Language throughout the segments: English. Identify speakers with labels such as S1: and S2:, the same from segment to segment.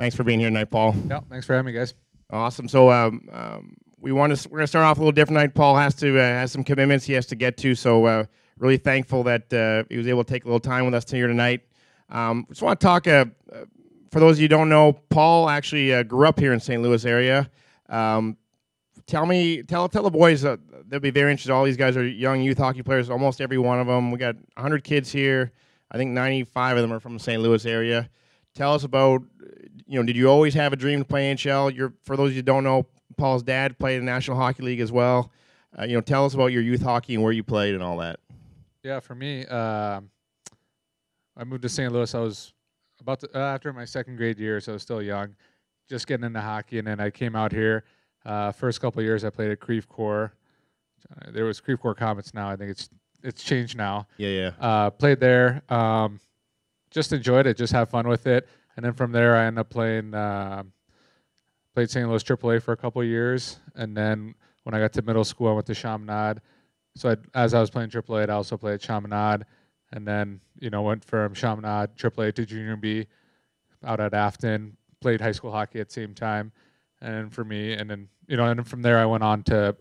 S1: Thanks for being here tonight, Paul.
S2: Yeah, thanks for having me, guys.
S1: Awesome. So we're going to start off a little different night. Paul has some commitments he has to get to, so really thankful that he was able to take a little time with us here tonight. Just want to talk. For those of you who don't know, Paul actually grew up here in St. Louis area. Tell the boys they'll be very interested. All these guys are young youth hockey players. Almost every one of them. We got 100 kids here. I think 95 of them are from the St. Louis area. Tell us about, did you always have a dream to play NHL? For those of you who don't know, Paul's dad played in the National Hockey League as well. Tell us about your youth hockey and where you played and all that.
S2: Yeah, for me, I moved to St. Louis. I was after my second grade year, so I was still young, just getting into hockey, and then I came out here. First couple of years, I played at Creve Coeur. There was Creve Coeur Comets now. I think it's changed now.
S1: Yeah.
S2: Played there. Just enjoyed it. Just have fun with it. And then from there, I ended up played St. Louis AAA for a couple of years. And then when I got to middle school, I went to Chaminade. So as I was playing AAA, I also played Chaminade. And then, went from Chaminade AAA to Junior B out at Afton. Played high school hockey at the same time. And for me, and then from there, I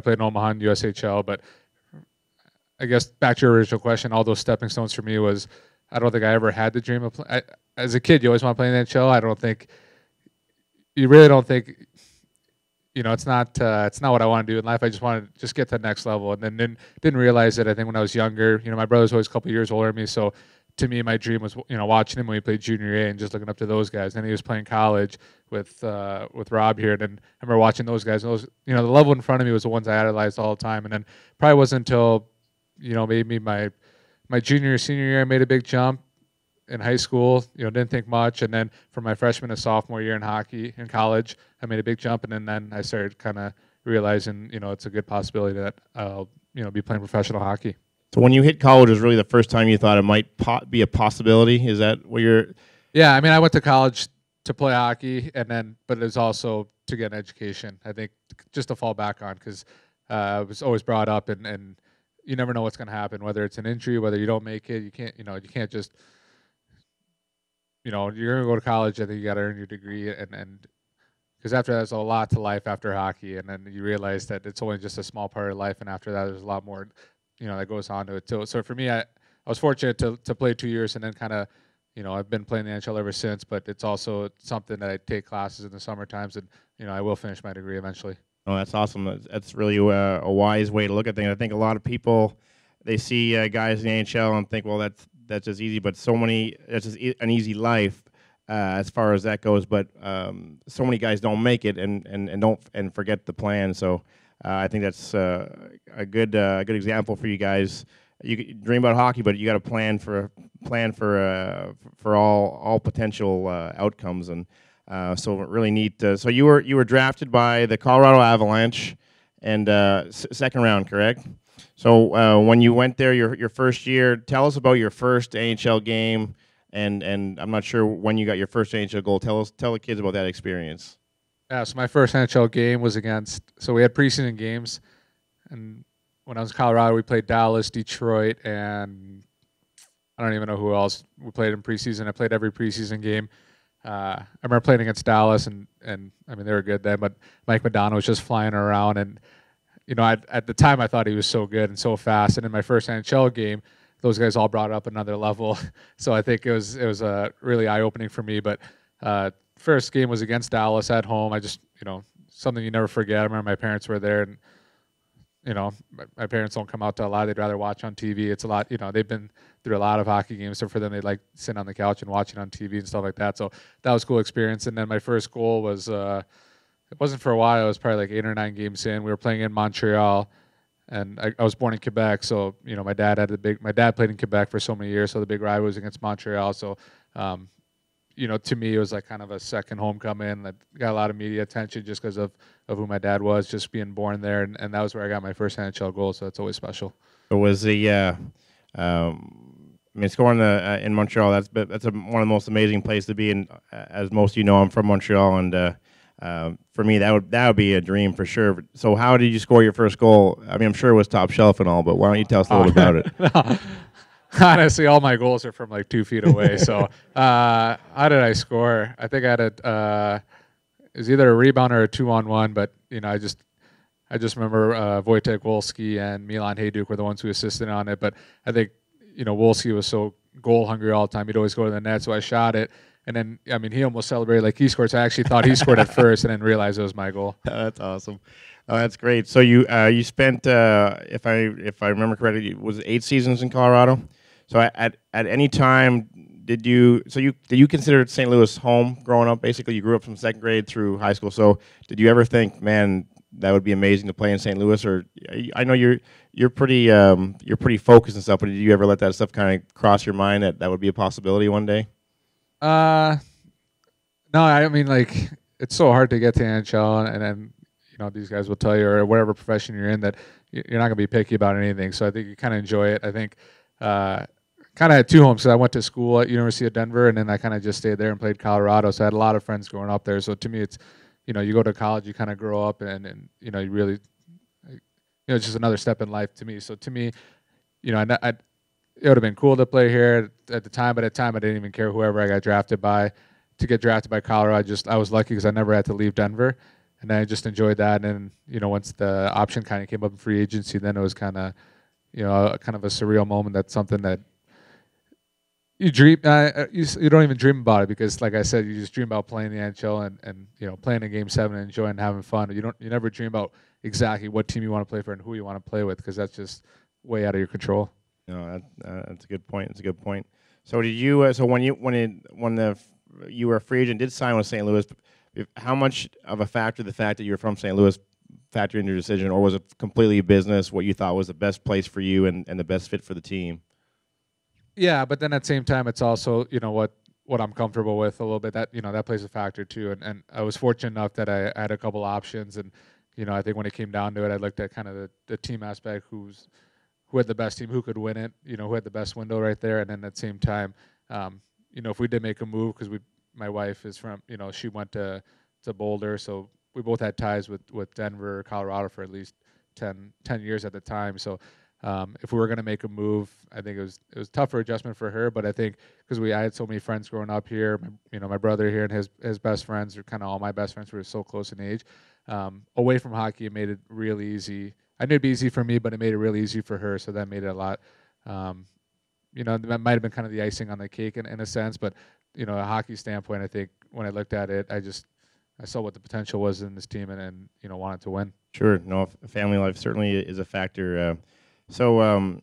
S2: played in Omaha in USHL. But I guess back to your original question, all those stepping stones for me was, I don't think I ever had the dream of playing. As a kid, you always want to play in the NHL. You really don't think, it's not what I want to do in life. I just wanted to get to the next level. And then didn't realize it, I think, when I was younger. My brother was always a couple of years older than me. So to me, my dream was, watching him when he played junior A and just looking up to those guys. Then he was playing college with Rob here. And then I remember watching those guys. And those, the level in front of me was the ones I idolized all the time. And then probably wasn't until, maybe my junior or senior year, I made a big jump in high school. Didn't think much, and then from my freshman to sophomore year in college, I made a big jump, and then I started kind of realizing, it's a good possibility that I'll, be playing professional hockey.
S1: So when you hit college, was really the first time you thought it might be a possibility? Is that what you're?
S2: Yeah, I went to college to play hockey, but it was also to get an education. I think just to fall back on, because I was always brought up and you never know what's going to happen, whether it's an injury, whether you don't make it. You can't just, you're going to go to college. I think you got to earn your degree, and because after that, there's a lot to life after hockey, and then you realize that it's only just a small part of life, and after that, there's a lot more, that goes on to it too. So for me, I was fortunate to play 2 years, and then kind of, I've been playing the NHL ever since. But it's also something that I take classes in the summer times, and I will finish my degree eventually.
S1: Oh, that's awesome. That's really a wise way to look at things. I think a lot of people, they see guys in the NHL and think, well, that's just easy. But that's just an easy life as far as that goes. But so many guys don't make it and forget the plan. So I think that's a good example for you guys. You dream about hockey, but you got to plan for all potential outcomes. And so really neat. So you were drafted by the Colorado Avalanche, and second round, correct? So when you went there, your first year, tell us about your first NHL game, and I'm not sure when you got your first NHL goal. Tell the kids about that experience.
S2: Yeah, so my first NHL game was so we had preseason games, and when I was in Colorado, we played Dallas, Detroit, and I don't even know who else we played in preseason. I played every preseason game. I remember playing against Dallas, and they were good then, but Mike Madonna was just flying around, and at the time I thought he was so good and so fast. And in my first NHL game, those guys all brought it up another level. So I think it was really eye opening for me. But first game was against Dallas at home. I just something you never forget. I remember my parents were there, and my parents don't come out to a lot. They'd rather watch on TV. It's a lot, they've been through a lot of hockey games. So for them, they'd like sitting on the couch and watching on TV and stuff like that. So that was a cool experience. And then my first goal was, it wasn't for a while. It was probably like 8 or 9 games in. We were playing in Montreal, and I was born in Quebec. So, my dad played in Quebec for so many years. So the big rivalry was against Montreal. So, to me, it was like kind of a second homecoming. That got a lot of media attention just because of who my dad was, just being born there, and that was where I got my first NHL goal. So it's always special.
S1: So was the scoring in Montreal. That's one of the most amazing places to be. And as most of you know, I'm from Montreal, and for me, that would be a dream for sure. So how did you score your first goal? I'm sure it was top shelf and all, but why don't you tell us a little about it?
S2: Honestly, all my goals are from like 2 feet away. So how did I score? I think I had it was either a rebound or a 2-on-1, but I just remember Wojtek Wolski and Milan Hajduk were the ones who assisted on it. But I think Wolski was so goal hungry all the time; he'd always go to the net. So I shot it, and then he almost celebrated like he scored. So I actually thought he scored at first, and then realized it was my goal.
S1: That's awesome. Oh, that's great. So you spent, if I remember correctly, was it 8 seasons in Colorado? So at any time did you consider St. Louis home growing up? Basically, you grew up from second grade through high school. So did you ever think, man, that would be amazing to play in St. Louis? Or I know you're pretty focused and stuff, but did you ever let that stuff kind of cross your mind that would be a possibility one day?
S2: No, I mean, like, it's so hard to get to NHL, and then these guys will tell you, or whatever profession you're in, that you're not going to be picky about anything. So I think you kind of enjoy it. I think kind of had 2 homes. So I went to school at University of Denver, and then I kind of just stayed there and played Colorado. So I had a lot of friends growing up there. So to me, it's you go to college, you kind of grow up, and you really it's just another step in life to me. So to me, it would have been cool to play here at the time, but at the time I didn't even care whoever I got drafted by. To get drafted by Colorado, I was lucky because I never had to leave Denver. And I just enjoyed that. And then, once the option kind of came up in free agency, then it was kind of, kind of a surreal moment. That's something that you dream. You don't even dream about it because, like I said, you just dream about playing the NHL and playing in Game 7 and enjoying and having fun. You never dream about exactly what team you want to play for and who you want to play with because that's just way out of your control.
S1: That's a good point. It's a good point. So did you? So when you were a free agent, did sign with St. Louis? How much of a factor the fact that you're from St. Louis factored into your decision, or was it completely business, what you thought was the best place for you and the best fit for the team?
S2: Yeah, but then at the same time, it's also, what I'm comfortable with a little bit. That, that plays a factor too. And I was fortunate enough that I had a couple options. And, I think when it came down to it, I looked at kind of the team aspect, who had the best team, who could win it, who had the best window right there. And then at the same time, if we did make a move, because my wife is from, she went to Boulder, so we both had ties with Denver, Colorado for at least 10 years at the time. So if we were going to make a move, I think it was tougher adjustment for her. But I think because I had so many friends growing up here, my brother here and his best friends are kind of all my best friends. We were so close in age. Away from hockey, it made it really easy. I knew it'd be easy for me, but it made it really easy for her. So that made it a lot. That might have been kind of the icing on the cake in a sense, but a hockey standpoint, I think when I looked at it, I saw what the potential was in this team and wanted to win.
S1: Sure. No, family life certainly is a factor. So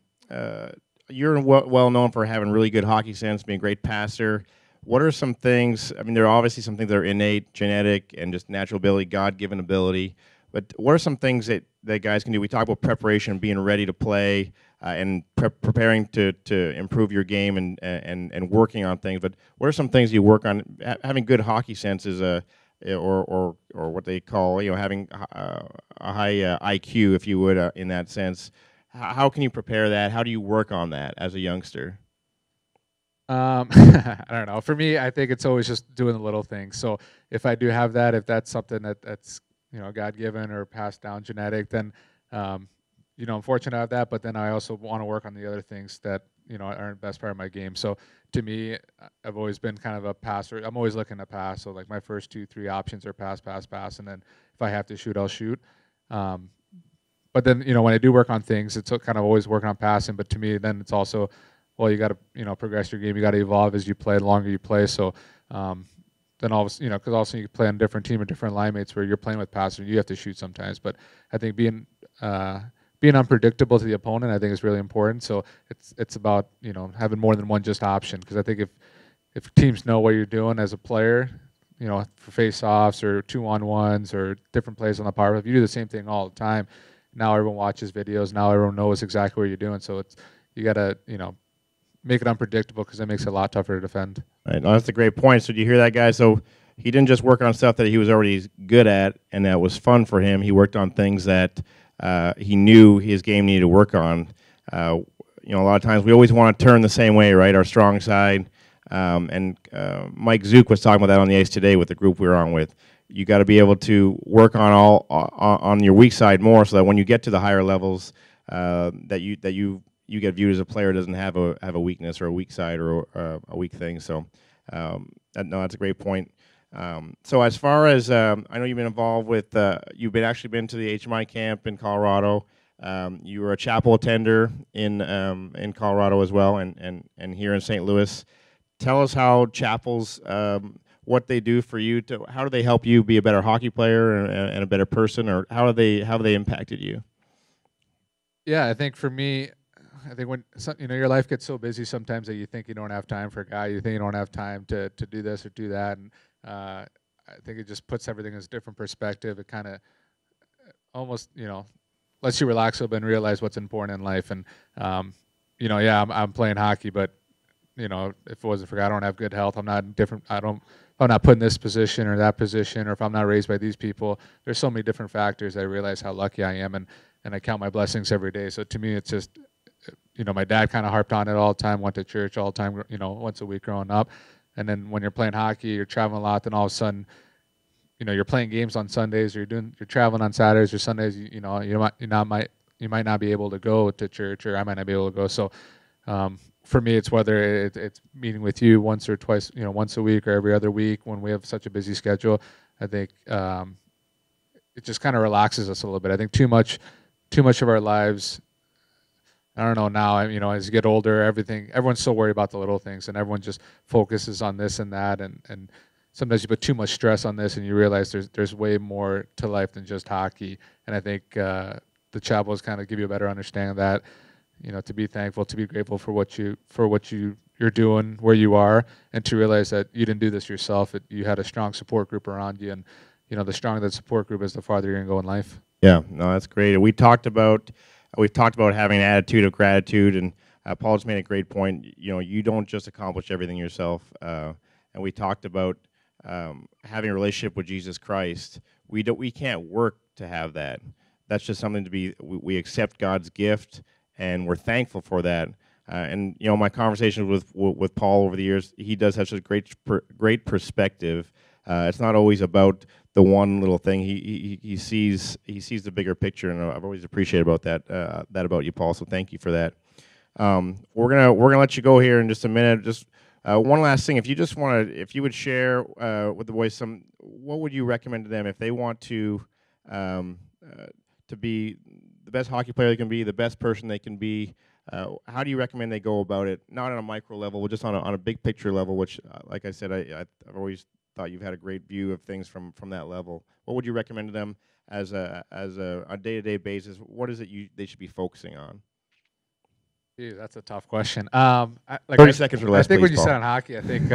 S1: you're well known for having really good hockey sense, being a great passer. What are some things? I mean, there are obviously some things that are innate, genetic, and just natural ability, God-given ability. But what are some things that guys can do? We talk about preparation, being ready to play, and preparing to improve your game and working on things. But what are some things you work on? Having good hockey sense is or what they call having a high IQ, if you would, in that sense. How can you prepare that? How do you work on that as a youngster?
S2: I don't know. For me, I think it's always just doing the little things. So if I do have that, if that's something that's God-given or passed down genetic, then I'm fortunate to have that. But then I also want to work on the other things that are the best part of my game. So to me, I've always been kind of a passer. I'm always looking to pass. So like my first 2-3 options are pass, and then if I have to shoot, I'll shoot. But then when I do work on things, it's kind of always working on passing. But to me, then it's also, well, you got to progress your game. You got to evolve as you play, the longer you play. So then all of a, because also you play on a different team or different line mates where you're playing with passers, you have to shoot sometimes. But I think being unpredictable to the opponent, I think is really important. So it's about having more than one just option, because I think if teams know what you're doing as a player, for face-offs or 2-on-1s or different plays on the power play, if you do the same thing all the time, now everyone watches videos. Now everyone knows exactly what you're doing. So you got to make it unpredictable, because that makes it a lot tougher to defend.
S1: Right. No, that's a great point. So do you hear that, guys? So he didn't just work on stuff that he was already good at and that was fun for him. He worked on things that he knew his game needed to work on. A lot of times we always want to turn the same way, right? Our strong side. And Mike Zook was talking about that on the ice today with the group we were on with. You got to be able to work on your weak side more, so that when you get to the higher levels, that you you get viewed as a player who doesn't have a weakness or a weak side or a weak thing. So that's a great point. So as far as I know, you've been involved with you've been actually been to the HMI camp in Colorado. You were a chapel attender in Colorado as well, and here in St. Louis. Tell us how chapels, what they do for you. How do they help you be a better hockey player and a better person, or how have they impacted you?
S2: Yeah, I think for me, I think when your life gets so busy sometimes that you think you don't have time for a guy, you think you don't have time to do this or do that, and I think it just puts everything in a different perspective. It kind of almost lets you relax a little bit and realize what's important in life. And yeah, I'm playing hockey, but if it wasn't for God, I don't have good health. I'm not different. I'm not put in this position or that position, or if I'm not raised by these people. There's so many different factors. I realize how lucky I am, and I count my blessings every day. So to me, it's just, my dad kind of harped on it all the time, went to church all the time, once a week growing up. And then when you're playing hockey, you're traveling a lot, then all of a sudden, you're playing games on Sundays, or you're traveling on Saturdays or Sundays, you might not be able to go to church, or I might not be able to go. So for me, it's whether it's meeting with you once or twice, once a week or every other week when we have such a busy schedule. I think it just kind of relaxes us a little bit. I think too much of our lives, I don't know now, as you get older, everyone's so worried about the little things, and everyone just focuses on this and that, and sometimes you put too much stress on this, and you realize there's way more to life than just hockey. And I think the chapels kind of give you a better understanding of that, to be thankful, to be grateful for what you're doing, where you are, and to realize that you didn't do this yourself. You had a strong support group around you, and the stronger that support group is, the farther you're going to go in life.
S1: Yeah, no, that's great. We've talked about having an attitude of gratitude, and Paul just made a great point. You don't just accomplish everything yourself, and we talked about having a relationship with Jesus Christ. We can't work to have that. That's just something to be. We accept God's gift, and we're thankful for that. And my conversations with Paul over the years, he does have such a great perspective. It's not always about the one little thing. He sees the bigger picture, and I've always appreciated about that about you, Paul. So thank you for that. We're gonna let you go here in just a minute. Just one last thing, if you would share with the boys what would you recommend to them if they want to be the best hockey player they can be, the best person they can be? How do you recommend they go about it? Not on a micro level, but just on a big picture level. Which, like I said, I've always thought you've had a great view of things from that level. What would you recommend to them as a day-to-day basis? What is it they should be focusing on?
S2: Gee, that's a tough question.
S1: 30 seconds or less.
S2: I think
S1: please,
S2: when you
S1: Paul.
S2: said on hockey, I think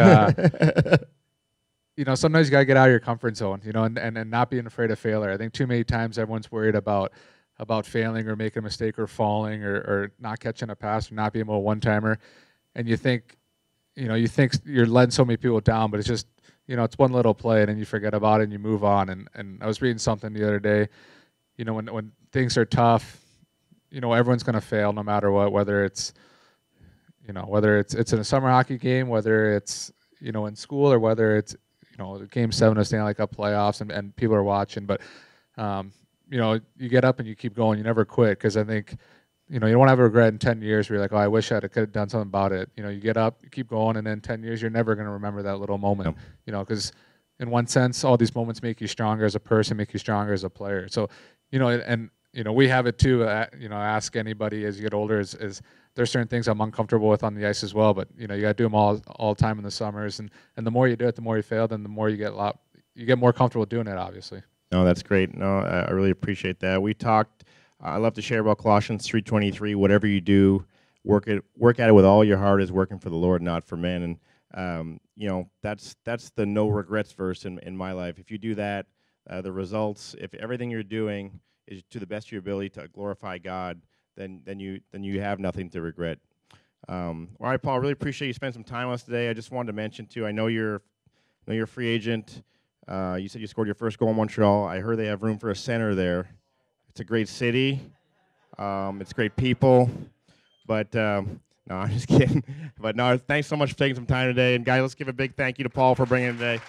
S2: sometimes you gotta get out of your comfort zone, and not being afraid of failure. I think too many times everyone's worried about failing or making a mistake or falling or not catching a pass or not being able to one-timer, and you think you're letting so many people down, but it's just it's one little play, and then you forget about it and you move on. And I was reading something the other day, when things are tough, everyone's going to fail no matter what, whether it's in a summer hockey game, whether it's in school, or whether it's Game 7 of Stanley Cup playoffs and people are watching. But you get up and you keep going. You never quit, because I think you don't have a regret in 10 years where you're like, oh, I wish I could have done something about it. You get up, you keep going, and then 10 years you're never going to remember that little moment. Because in one sense, all these moments make you stronger as a person, make you stronger as a player. So we have it too. Ask anybody as you get older. Is there's certain things I'm uncomfortable with on the ice as well, but you got to do them all the time in the summers, and the more you do it, the more you fail, then the more you get more comfortable doing it, obviously. No,
S1: that's great. No, I really appreciate that. We talked. I love to share about Colossians 3:23. Whatever you do, work at it with all your heart, as working for the Lord, not for men. And that's the no regrets verse in my life. If you do that, the results, if everything you're doing is to the best of your ability to glorify God, then you have nothing to regret. All right, Paul, really appreciate you spending some time with us today. I just wanted to mention too, I know you're a free agent. You said you scored your first goal in Montreal. I heard they have room for a center there. It's a great city. It's great people. But no, I'm just kidding. But no, thanks so much for taking some time today. And guys, let's give a big thank you to Paul for bringing it today.